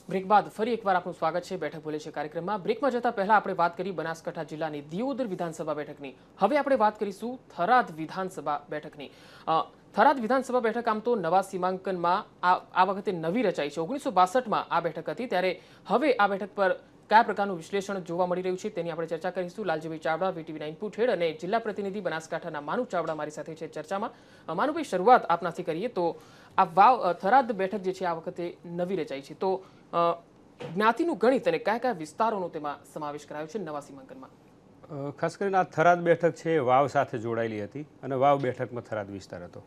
Break બાદ ફરી એકવાર આપનું સ્વાગત છે બેઠક બોલે છે કાર્યક્રમમાં। બ્રેકમાં જતા પહેલા આપણે વાત કરી બનાસકાંઠા જિલ્લાની દિયોદર વિધાનસભા બેઠકની। હવે આપણે વાત કરીશું થરાદ વિધાનસભા બેઠકની। થરાદ વિધાનસભા બેઠક આમ તો નવા સીમાંકનમાં આ વખતે નવી રચાઈ છે। 1962માં આ બેઠક હતી, ત્યારે હવે આ બેઠક પર કયા પ્રકારનું વિશ્લેષણ જોવા મળી રહ્યું છે તેની આપણે ચર્ચા કરીશું। લાલજીભાઈ ચાવડા, VTV9 ઇનપુટ હેડ અને જિલ્લા પ્રતિનિધિ બનાસકાંઠાના માનુ ચાવડા મારી સાથે છે ચર્ચામાં। માનુભાઈ, શરૂઆત આપનાથી કરીએ તો આ થરાદ બેઠક જે છે આ વખતે નવી રચાઈ છે, તો જ્ઞાતિનું ગણિત અને કયા કયા વિસ્તારોનો તેમાં સમાવેશ કરાયો છે નવા સીમાંકનમાં? ખાસ કરીને આ થરાદ બેઠક છે વાવ સાથે જોડાયેલી હતી અને વાવ બેઠકમાં થરાદ વિસ્તાર હતો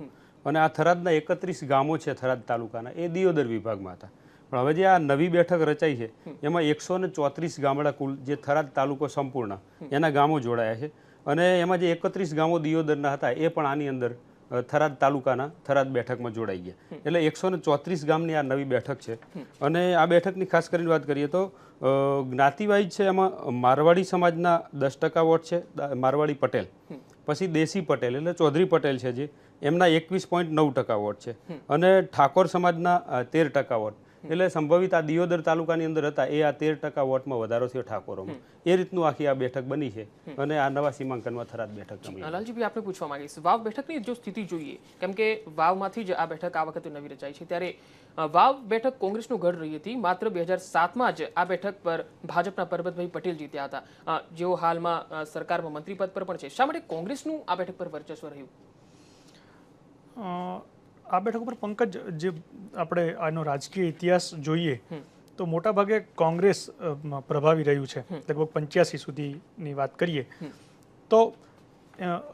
અને આ થરાદના 31 ગામો છે થરાદ તાલુકાના, એ દિયોદર વિભાગમાં હતા। પણ હવે જે આ નવી બેઠક રચાઈ છે એમાં 134 ગામડા કુલ જે થરાદ તાલુકો સંપૂર્ણ એના ગામો જોડાયા છે અને એમાં જે 31 ગામો દિયોદરના હતા એ પણ આની અંદર થરાદ તાલુકાના થરાદ બેઠકમાં જોડાઈ ગયા, એટલે 134 ગામની આ નવી બેઠક છે। અને આ બેઠકની ખાસ કરીને વાત કરીએ તો જ્ઞાતિવાઇઝ છે, એમાં મારવાડી સમાજના 10% વોટ છે, મારવાડી પટેલ, પછી દેશી પટેલ એટલે ચૌધરી પટેલ છે જે એમના 21.9% વોટ છે અને ઠાકોર સમાજના 13% વોટ, એટલે સંભવિત આ દિયોદર તાલુકાની અંદર હતા એ આ 13% વોટમાં વધારો થયો ઠાકોરોમાં। એ રીતનું આખી આ બેઠક બની છે અને આ નવા સીમાંકનમાં થરાદ બેઠક। લાલજીભાઈ, આપણે પૂછવા માંગીશ, વાવ બેઠકની જો સ્થિતિ જોઈએ, કેમ કે વાવમાંથી જ આ બેઠક આ વખતે નવી રચાઈ છે, ત્યારે વાવ બેઠક કોંગ્રેસનું ગઢ રહી હતી। માત્ર 2007માં જ આ બેઠક પર ભાજપના પરબતભાઈ પટેલ જીત્યા હતા, જેઓ હાલમાં સરકારમાં મંત્રી પદ પર પણ છે। શા માટે કોંગ્રેસનું આ બેઠક પર વર્ચસ્વ રહ્યું? આ બેઠક ઉપર પંકજ, જે આપણે આનો રાજકીય ઇતિહાસ જોઈએ તો મોટાભાગે કોંગ્રેસ પ્રભાવી રહ્યું છે, લગભગ 85 સુધીની વાત કરીએ તો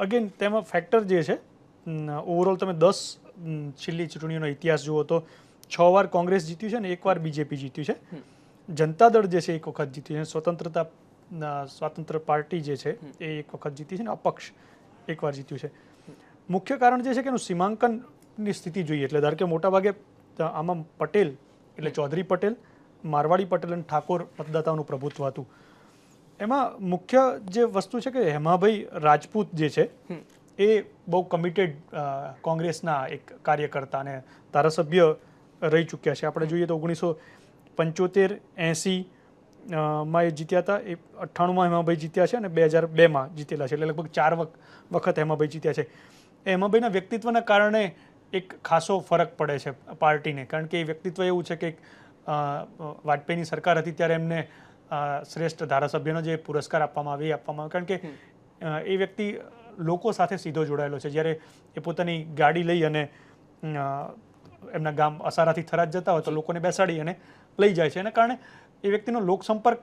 અગેન તેમાં ફેક્ટર જે છે ઓવરઓલ તમે 10 છેલ્લી ચૂંટણીઓનો ઇતિહાસ જુઓ તો 6 વાર કોંગ્રેસ જીત્યું છે અને 1 વાર બીજેપી જીત્યું છે। જનતા દળ જે છે 1 વખત જીત્યું છે, સ્વતંત્ર પાર્ટી જે છે એ 1 વખત જીતી છે અને અપક્ષ 1 વાર જીત્યું છે। મુખ્ય કારણ જે છે કે એનું સીમાંકનની સ્થિતિ જોઈએ, એટલે ધારો કે મોટાભાગે આમાં પટેલ એટલે ચૌધરી પટેલ, મારવાડી પટેલ અને ઠાકોર મતદાતાઓનું પ્રભુત્વ હતું। એમાં મુખ્ય જે વસ્તુ છે કે હેમાભાઈ રાજપૂત જે છે એ બહુ કમિટેડ કોંગ્રેસના એક કાર્યકર્તા અને ધારાસભ્ય રહી ચૂક્યા છે। આપણે જોઈએ તો 1975, 80માં એ જીત્યા હતા, એ 98માં હેમાભાઈ જીત્યા છે અને 2002માં જીતેલા છે, એટલે લગભગ 4 વખત હેમાભાઈ જીત્યા છે। હેમાભાઈના વ્યક્તિત્વના કારણે એક ખાસો ફરક પડે છે પાર્ટીને, કારણ કે એ વ્યક્તિત્વ એવું છે કે વાજપેયીની સરકાર હતી ત્યારે એમને શ્રેષ્ઠ ધારાસભ્યનો જે પુરસ્કાર આપવામાં આવે એ આપવામાં આવે, કારણ કે એ વ્યક્તિ લોકો સાથે સીધો જોડાયેલો છે। જ્યારે એ પોતાની ગાડી લઈ અને એમના ગામ અસારાથી થરાદ જતા હોય તો લોકોને બેસાડી અને લઈ જાય છે, એના કારણે એ વ્યક્તિનો લોકસંપર્ક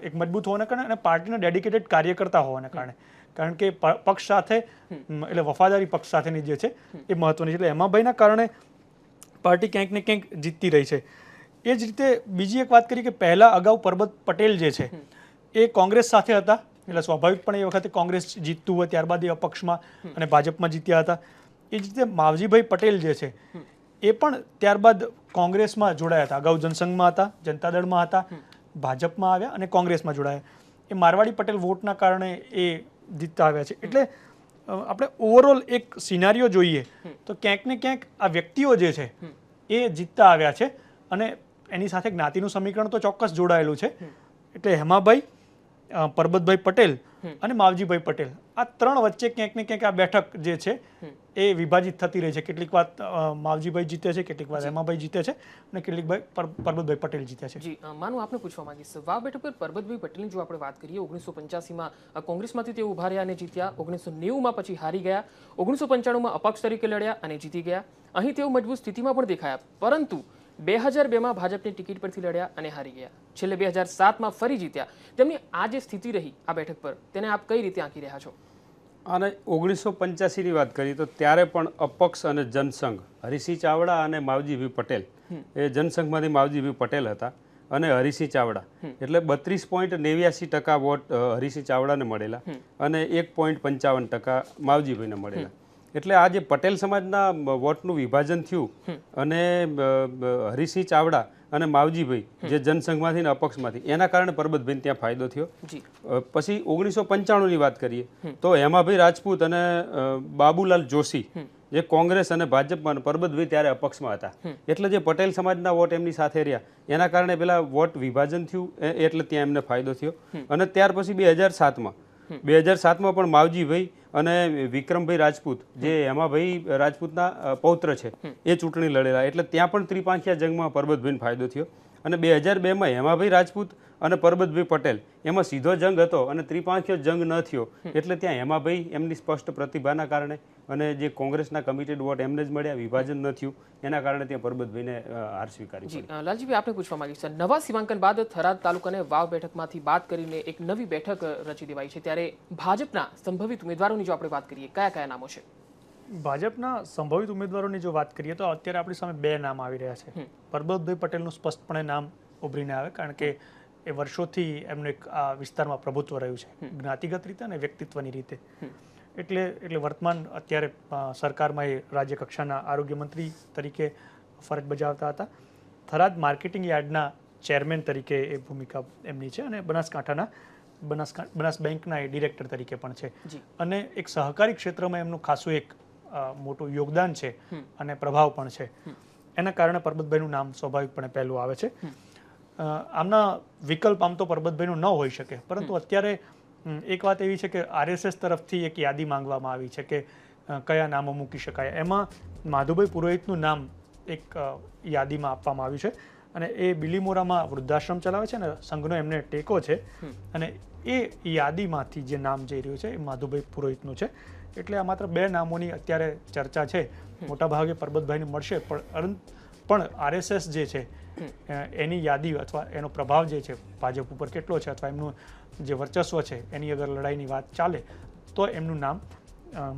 એક મજબૂત હોવાના કારણે અને પાર્ટીના ડેડિકેટેડ કાર્યકર્તા હોવાના કારણે, કારણ કે પક્ષ સાથે એટલે વફાદારી પક્ષ સાથેની જે છે એ મહત્વની છે, એટલે હેમાભાઈના કારણે પાર્ટી ક્યાંક ને ક્યાંક જીતતી રહી છે। એ જ રીતે બીજી એક વાત કરી કે પહેલાં અગાઉ પરબત પટેલ જે છે એ કોંગ્રેસ સાથે હતા, એટલે સ્વાભાવિકપણે એ વખતે કોંગ્રેસ જીતતું હોય, ત્યારબાદ એ અપક્ષમાં અને ભાજપમાં જીત્યા હતા। એ જ રીતે માવજીભાઈ પટેલ જે છે એ પણ ત્યારબાદ કોંગ્રેસમાં જોડાયા હતા, અગાઉ જનસંઘમાં હતા, જનતા દળમાં હતા, ભાજપમાં આવ્યા અને કોંગ્રેસમાં જોડાયા। એ મારવાડી પટેલ વોટના કારણે એ જીતતા આવ્યા છે। એટલે આપણે ઓવરઓલ એક સિનારીઓ જોઈએ તો ક્યાંક ને ક્યાંક આ વ્યક્તિઓ જે છે એ જીતતા આવ્યા છે અને એની સાથે જ્ઞાતિનું સમીકરણ તો ચોક્કસ જોડાયેલું છે। એટલે હેમાભાઈ, પરબતભાઈ પટેલ અને માવજીભાઈ પટેલ, આ 3 વચ્ચે ક્યાંક ને ક્યાંક આ બેઠક જે છે એ વિભાજિત થતી રહી છે। કેટલીક વાર માવજીભાઈ જીતે છે, કેટલીક વાર હેમાભાઈ જીતે છે અને કેટલીક પરબતભાઈ પટેલ જીતે છે। જી માનું, આપને પૂછવા માંગીશ, વાવ બેઠક પર પરબતભાઈ પટેલની જો આપણે વાત કરીએ, 1985માં કોંગ્રેસમાંથી તેઓ ઉભા રહ્યા અને જીત્યા, 1990માં પછી હારી ગયા, 1995માં અપક્ષ તરીકે લડ્યા અને જીતી ગયા। અહીં તેઓ મજબૂત સ્થિતિમાં પણ દેખાયા, પરંતુ 2002માં ભાજપની ટિકિટ પરથી લડ્યા અને હારી ગયા, છેલ્લે 2007માં ફરી જીત્યા। તેમની આ જે સ્થિતિ રહી આ બેઠક પર, તેને આપ કઈ રીતે આંકી રહ્યા છો? અને 1985ની વાત કરીએ તો ત્યારે પણ અપક્ષ અને જનસંઘ, હરિસિંહ ચાવડા અને માવજીભાઈ પટેલ, એ જનસંઘમાંથી માવજીભાઈ પટેલ હતા અને હરિસિંહ ચાવડા, એટલે 32.89% વોટ હરિસિંહ ચાવડાને મળેલા અને 1.55% માવજીભાઈને મળેલા। એટલે આ જે પટેલ સમાજના વોટનું વિભાજન થયું અને હરિસિંહ ચાવડા અને માવજીભાઈ જે જનસંઘમાંથી ને અપક્ષમાંથી, એના કારણે પરબતભાઈને ત્યાં ફાયદો થયો। પછી 1995ની વાત કરીએ તો હેમાભાઈ રાજપૂત અને બાબુલાલ જોશી જે કોંગ્રેસ અને ભાજપમાં અને પરબતભાઈ ત્યારે અપક્ષમાં હતા, એટલે જે પટેલ સમાજના વોટ એમની સાથે રહ્યા એના કારણે પેલા વોટ વિભાજન થયું, એટલે ત્યાં એમને ફાયદો થયો. અને ત્યાર પછી 2007માં પણ માવજીભાઈ અને વિક્રમભાઈ રાજપૂત જે હેમાભાઈ રાજપૂતના પૌત્ર છે એ ચૂંટણી લડેલા, એટલે ત્યાં પણ ત્રિપાંખિયા જંગમાં પરબતભાઈને ફાયદો થયો. અને 2002માં હેમાભાઈ રાજપૂત અને પરબતભાઈ પટેલ એમાં સીધો જંગ હતો અને ત્રિપાંખિયો જંગ ન થયો, એટલે ત્યાં હેમાભાઈ એમની સ્પષ્ટ પ્રતિભાના કારણે અને જે કોંગ્રેસના કમિટેડ વોટ એમને જ મળ્યા, વિભાજન ન થયું એના કારણે ત્યાં પરબતભાઈને હાર સ્વીકારી પડી. લાલજીભાઈ, આપણે પૂછવા માંગીએ છીએ, નવા સીમાંકન બાદ થરાદ તાલુકાને વાવ બેઠકમાંથી બાદ કરીને એક નવી બેઠક રચી દેવાઈ છે, ત્યારે ભાજપના સંભવિત ઉમેદવારોની જો આપણે વાત કરીએ, કયા કયા નામો છે? ભાજપના સંભવિત ઉમેદવારોની જો વાત કરીએ તો અત્યારે આપણી સામે બે નામ આવી રહ્યા છે. પરબતભાઈ પટેલનું સ્પષ્ટપણે નામ ઉભરીને આવે, કારણ કે એ વર્ષોથી એમનું એક આ વિસ્તારમાં પ્રભુત્વ રહ્યું છે, જ્ઞાતિગત રીતે અને વ્યક્તિત્વની રીતે. એટલે વર્તમાન અત્યારે સરકારમાં એ રાજ્ય કક્ષાના આરોગ્ય મંત્રી તરીકે ફરજ બજાવતા હતા. થરાદ માર્કેટિંગ યાર્ડના ચેરમેન તરીકે એ ભૂમિકા એમની છે અને બનાસ બેંકના એ ડિરેક્ટર તરીકે પણ છે. અને એક સહકારી ક્ષેત્રમાં એમનું ખાસું એક મોટું યોગદાન છે અને પ્રભાવ પણ છે. એના કારણે પરબતભાઈનું નામ સ્વાભાવિકપણે પહેલું આવે છે. આમના વિકલ્પ આમ તો પરબતભાઈનું ન હોઈ શકે, પરંતુ અત્યારે એક વાત એવી છે કે RSS તરફથી એક યાદી માંગવામાં આવી છે કે કયા નામો મૂકી શકાય. એમાં માધુભાઈ પુરોહિતનું નામ એક યાદીમાં આપવામાં આવ્યું છે અને એ બિલીમોરામાં વૃદ્ધાશ્રમ ચલાવે છે અને સંઘનો એમને ટેકો છે, અને એ યાદીમાંથી જે નામ જઈ રહ્યું છે એ માધુભાઈ પુરોહિતનું છે. એટલે આ માત્ર બે નામોની અત્યારે ચર્ચા છે. મોટાભાગે પરબતભાઈને મળશે, પણ RSS જે છે એની યાદી અથવા એનો પ્રભાવ જે છે ભાજપ ઉપર કેટલો છે અથવા એમનું જે વર્ચસ્વ છે એની અગર લડાઈની વાત ચાલે તો એમનું નામ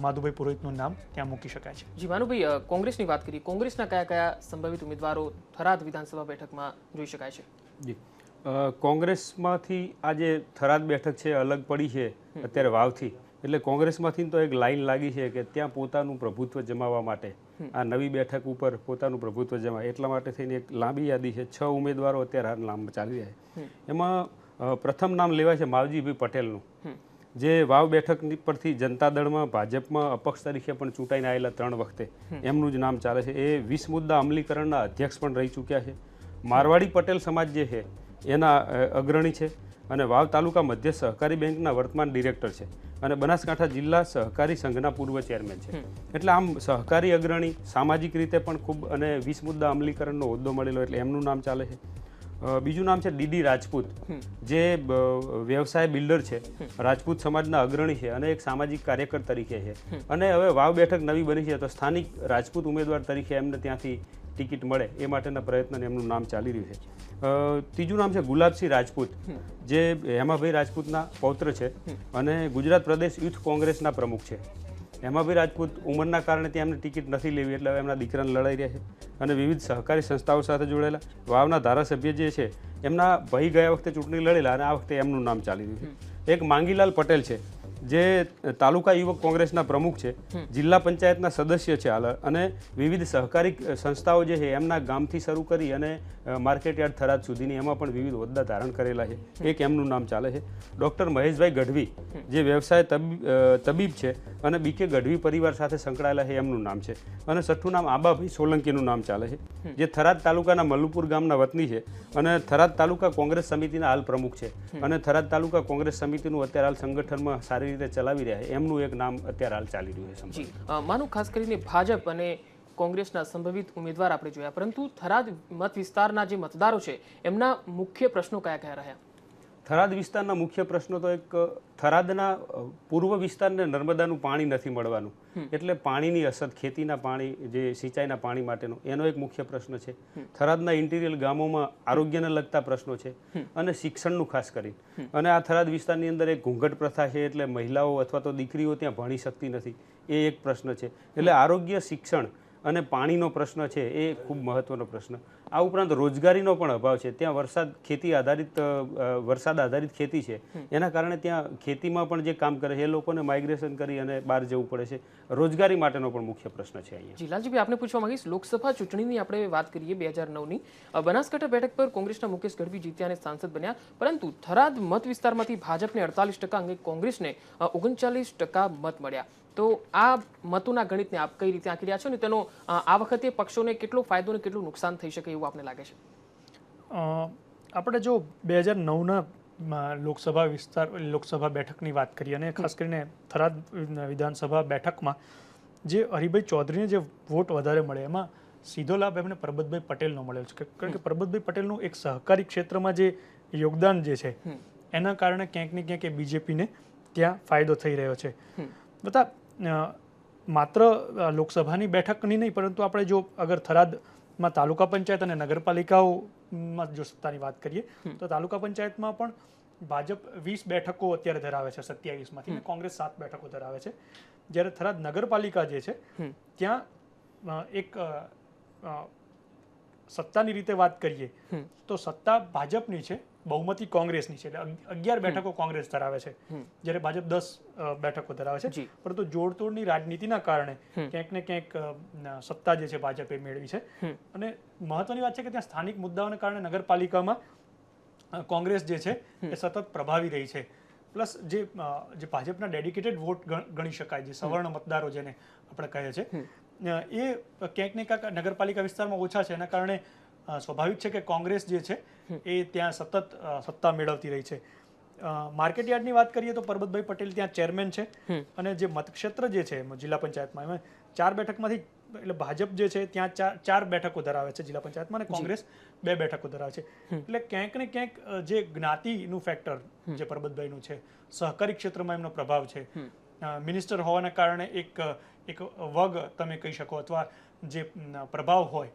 માધુભાઈ પુરોહિતનું નામ ત્યાં મૂકી શકાય છે. જી ભાનુભાઈ, કોંગ્રેસની વાત કરીએ, કોંગ્રેસના કયા કયા સંભવિત ઉમેદવારો થરાદ વિધાનસભા બેઠકમાં જોઈ શકાય છે? જી, કોંગ્રેસમાંથી આ જે થરાદ બેઠક છે અલગ પડી છે અત્યારે વાવથી, એટલે કોંગ્રેસમાંથી તો એક લાઈન લાગી છે કે ત્યાં પોતાનું પ્રભુત્વ જમાવવા માટે, આ નવી બેઠક ઉપર પોતાનું પ્રભુત્વ જમાવે એટલા માટે થઈને એક લાંબી યાદી છે. 6 ઉમેદવારો અત્યારે હાલ નામ ચાલી રહ્યા છે. એમાં પ્રથમ નામ લેવાય છે માવજીભાઈ પટેલનું, જે વાવ બેઠક પરથી જનતા દળમાં ભાજપમાં અપક્ષ તરીકે પણ ચૂંટાઈને આવેલા 3 વખતે, એમનું જ નામ ચાલે છે. એ 20 મુદ્દા અમલીકરણના અધ્યક્ષ પણ રહી ચૂક્યા છે. મારવાડી પટેલ સમાજ જે છે એના અગ્રણી છે અને વાવ તાલુકા મધ્ય સહકારી બેંકના વર્તમાન ડિરેક્ટર છે અને બનાસકાંઠા જિલ્લા સહકારી સંઘના પૂર્વ ચેરમેન છે. એટલે આમ સહકારી અગ્રણી, સામાજિક રીતે પણ ખૂબ, અને 20 મુદ્દા અમલીકરણનો હોદ્દો મળેલો, એટલે એમનું નામ ચાલે છે. બીજું નામ છે ડીડી રાજપૂત, જે વ્યવસાય બિલ્ડર છે, રાજપૂત સમાજના અગ્રણી છે અને એક સામાજિક કાર્યકર તરીકે છે. અને હવે વાવ બેઠક નવી બની છે તો સ્થાનિક રાજપૂત ઉમેદવાર તરીકે એમને ત્યાંથી ટિકિટ મળે એ માટેના પ્રયત્ન એમનું નામ ચાલી રહ્યું છે. ત્રીજું નામ છે ગુલાબસિંહ રાજપૂત, જે હેમાભાઈ રાજપૂતના પૌત્ર છે અને ગુજરાત પ્રદેશ યુથ કોંગ્રેસના પ્રમુખ છે. હેમાભાઈ રાજપૂત ઉંમરના કારણે ત્યાં એમને ટિકિટ નથી લેવી, એટલે હવે એમના દીકરાને લડાઈ રહ્યા છે અને વિવિધ સહકારી સંસ્થાઓ સાથે જોડાયેલા. વાવના ધારાસભ્ય જે છે એમના ભાઈ ગયા વખતે ચૂંટણી લડેલા અને આ વખતે એમનું નામ ચાલી રહ્યું છે. એક માંગીલાલ પટેલ છે, જે તાલુકા યુવક કોંગ્રેસના પ્રમુખ છે, જિલ્લા પંચાયતના સદસ્ય છે હાલ, અને વિવિધ સહકારી સંસ્થાઓ જે છે એમના ગામથી શરૂ કરી અને માર્કેટયાર્ડ થરાદ સુધીની એમાં પણ વિવિધ હોદ્દા ધારણ કરેલા છે. એક એમનું નામ ચાલે છે. ડૉક્ટર મહેશભાઈ ગઢવી, જે વ્યવસાય તબીબ છે અને BK ગઢવી પરિવાર સાથે સંકળાયેલા છે, એમનું નામ છે. અને છઠ્ઠું નામ આબાભાઈ સોલંકીનું નામ ચાલે છે, જે થરાદ તાલુકાના મલ્લુપુર ગામના વતની છે અને થરાદ તાલુકા કોંગ્રેસ સમિતિના હાલ પ્રમુખ છે અને થરાદ તાલુકા કોંગ્રેસ સમિતિનું અત્યારે હાલ સંગઠનમાં સારી રીતે ચલાવી રહ્યા છે. એમનું એક નામ અત્યારે હાલ ચાલી રહ્યું છે. માનું ખાસ કરીને ભાજપ અને કોંગ્રેસના સંભવિત ઉમેદવાર આપણે જોયા, પરંતુ થરાદ મત વિસ્તારના જે મતદારો છે એમના મુખ્ય પ્રશ્નો કયા કયા રહ્યા? થરાદ વિસ્તારના મુખ્ય પ્રશ્નો તો એક, થરાદના પૂર્વ વિસ્તારને નર્મદાનું પાણી નથી મળવાનું, એટલે પાણીની અસર, ખેતીના પાણી, જે સિંચાઈના પાણી માટેનો એનો એક મુખ્ય પ્રશ્ન છે. થરાદના ઇન્ટિરિયર ગામોમાં આરોગ્યને લગતા પ્રશ્નો છે અને શિક્ષણનું ખાસ કરીને. અને આ થરાદ વિસ્તારની અંદર એક ઘૂંઘટ પ્રથા છે, એટલે મહિલાઓ અથવા તો દીકરીઓ ત્યાં ભણી શકતી નથી, એ એક પ્રશ્ન છે. એટલે આરોગ્ય, શિક્ષણ અને પાણીનો પ્રશ્ન છે એ ખૂબ મહત્વનો પ્રશ્ન. આ ઉપરાંત રોજગારીનો પણ અભાવ છે. ત્યાં વરસાદ આધારિત ખેતી છે, એના કારણે ત્યાં ખેતીમાં પણ જે કામ કરે છે એ લોકોને માઇગ્રેશન કરી અને બહાર જવું પડે છે. રોજગારી માટેનો પણ મુખ્ય પ્રશ્ન છે અહીંયા. જી લાલજીભાઈ, આપણે પૂછવા માંગીશ, લોકસભા ચૂંટણીની આપણે વાત કરીએ 2009ની, બનાસકાંઠા બેઠક પર કોંગ્રેસના મુકેશ ગઢવી જીત્યા અને સાંસદ બન્યા, પરંતુ થરાદ મત વિસ્તારમાંથી ભાજપને 48% અને કોંગ્રેસને 39% મત મળ્યા. તો આ મતોના ગણિતને આપ કઈ રીતે આંકી રહ્યા છો ને તેનો આ વખતે પક્ષોને કેટલો ફાયદો અને કેટલું નુકસાન થઈ શકે એવું આપને લાગે છે? આપણે જો 2009ના લોકસભા બેઠકની વાત કરીએ અને ખાસ કરીને થરાદ વિધાનસભા બેઠકમાં જે હરિભાઈ ચૌધરીને જે વોટ વધારે મળે એમાં સીધો લાભ એમને પરબતભાઈ પટેલનો મળ્યો છે, કારણ કે પરબતભાઈ પટેલનું એક સહકારી ક્ષેત્રમાં જે યોગદાન જે છે એના કારણે ક્યાંક ને ક્યાંક એ બીજેપીને ત્યાં ફાયદો થઈ રહ્યો છે. બધા માત્ર લોકસભાની બેઠકની નહીં, પરંતુ આપણે જો અગર થરાદમાં તાલુકા પંચાયત અને નગરપાલિકાઓમાં જો સત્તાની વાત કરીએ તો તાલુકા પંચાયતમાં પણ ભાજપ 20 બેઠકો અત્યારે ધરાવે છે 27માંથી, કોંગ્રેસ 7 બેઠકો ધરાવે છે. જ્યારે થરાદ નગરપાલિકા જે છે ત્યાં એક સત્તાની રીતે વાત કરીએ તો સત્તા ભાજપની છે, બહુમતી કોંગ્રેસની છે, એટલે 11 બેઠકો કોંગ્રેસ ધરાવે છે, જ્યારે ભાજપ 10 બેઠકો ધરાવે છે. પરંતુ જોડતોડની રાજનીતિના કારણે ક્યાંક ને ક્યાંક સત્તા જે છે ભાજપે મેળવી છે. અને મહત્વની વાત છે કે ત્યાં સ્થાનિક મુદ્દાઓને કારણે નગરપાલિકામાં કોંગ્રેસ જે છે એ સતત પ્રભાવી રહી છે. પ્લસ જે ભાજપના ડેડિકેટેડ વોટ ગણી શકાય, જે સવર્ણ મતદારો જેને આપણે કહીએ છીએ, એ ક્યાંક ને ક્યાંક નગરપાલિકા વિસ્તારમાં ઓછા છે. એના કારણે સ્વાભાવિક છે કે કોંગ્રેસ જે છે એ ત્યાં સતત સત્તા મેળવતી રહી છે. માર્કેટ યાર્ડની વાત કરીએ તો પરબતભાઈ પટેલ ત્યાં ચેરમેન છે, અને જે મતક્ષેત્ર જે છે જિલ્લા પંચાયતમાં એમાં 4 બેઠકમાંથી, એટલે ભાજપ જે છે ત્યાં 4 બેઠકો ધરાવે છે જિલ્લા પંચાયતમાં, અને કોંગ્રેસ 2 બેઠકો ધરાવે છે. એટલે ક્યાંક ને ક્યાંક જે જ્ઞાતિનું ફેક્ટર જે પરબતભાઈનું છે, સહકારી ક્ષેત્રમાં એમનો પ્રભાવ છે, મિનિસ્ટર હોવાના કારણે એક વર્ગ તમે કહી શકો, અથવા જે પ્રભાવ હોય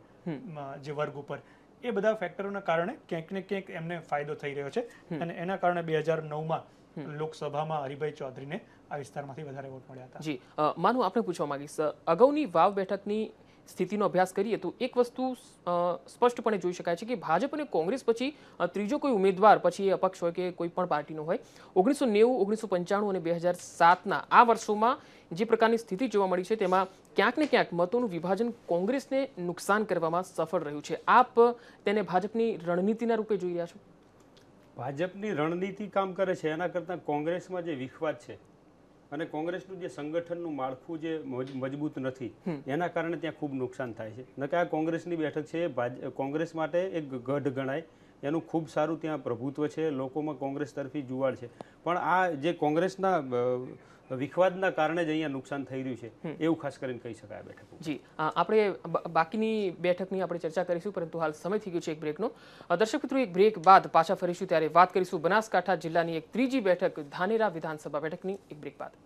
જે વર્ગ ઉપર, એ બધા ફેક્ટરોના કારણે ક્યાંક ને ક્યાંક એમને ફાયદો થઈ રહ્યો છે. અને એના કારણે 2009માં લોકસભામાં હરિભાઈ ચૌધરીને આ વિસ્તારમાંથી વધારે વોટ મળ્યા હતા. જી, માનું આપણે પૂછવા માંગીશ, અગાઉની વાવ બેઠકની સ્થિતિનો અભ્યાસ કરીએ તો એક વસ્તુ સ્પષ્ટપણે જોઈ શકાય છે કે ભાજપ અને કોંગ્રેસ પછી ત્રીજો કોઈ ઉમેદવાર, પછી એ અપક્ષ હોય કે કોઈ પણ પાર્ટીનો હોય, 1990, 1995 અને 2007ના આ વર્ષોમાં જે પ્રકારની સ્થિતિ જોવા મળી છે તેમાં ક્યાંક ને ક્યાંક મતોનું વિભાજન કોંગ્રેસને નુકસાન કરવામાં સફળ રહ્યું છે. આપ તેને ભાજપની રણનીતિના રૂપે જોઈ રહ્યા છો? ભાજપની રણનીતિ કામ કરે છે, એના કરતાં કોંગ્રેસમાં જે વિખવાદ છે અને કોંગ્રેસનું જે સંગઠનનું માળખું જે મજબૂત નથી, એના કારણે ત્યાં ખૂબ નુકસાન થાય છે. ન કે આ કોંગ્રેસની બેઠક છે, કોંગ્રેસ માટે એક ગઢ ગણાય, એનું ખૂબ સારું ત્યાં પ્રભુત્વ છે, લોકોમાં કોંગ્રેસ તરફી જુવાળ છે. પણ આ જે કોંગ્રેસના વિખવાદના કારણે જ અહીંયા નુકસાન થઈ રહ્યું છે, એવું ખાસ કરીને કહી શકાય બેઠક. જી, આપણે બાકીની બેઠકની આપણે ચર્ચા કરીશું, પરંતુ હાલ સમય થઈ ગયો છે એક બ્રેકનો. દર્શક મિત્રો, એક બ્રેક બાદ પાછા ફરીશું, ત્યારે વાત કરીશું બનાસકાંઠા જિલ્લાની એક ત્રીજી બેઠક ધાનેરા વિધાનસભા બેઠકની. એક બ્રેક બાદ.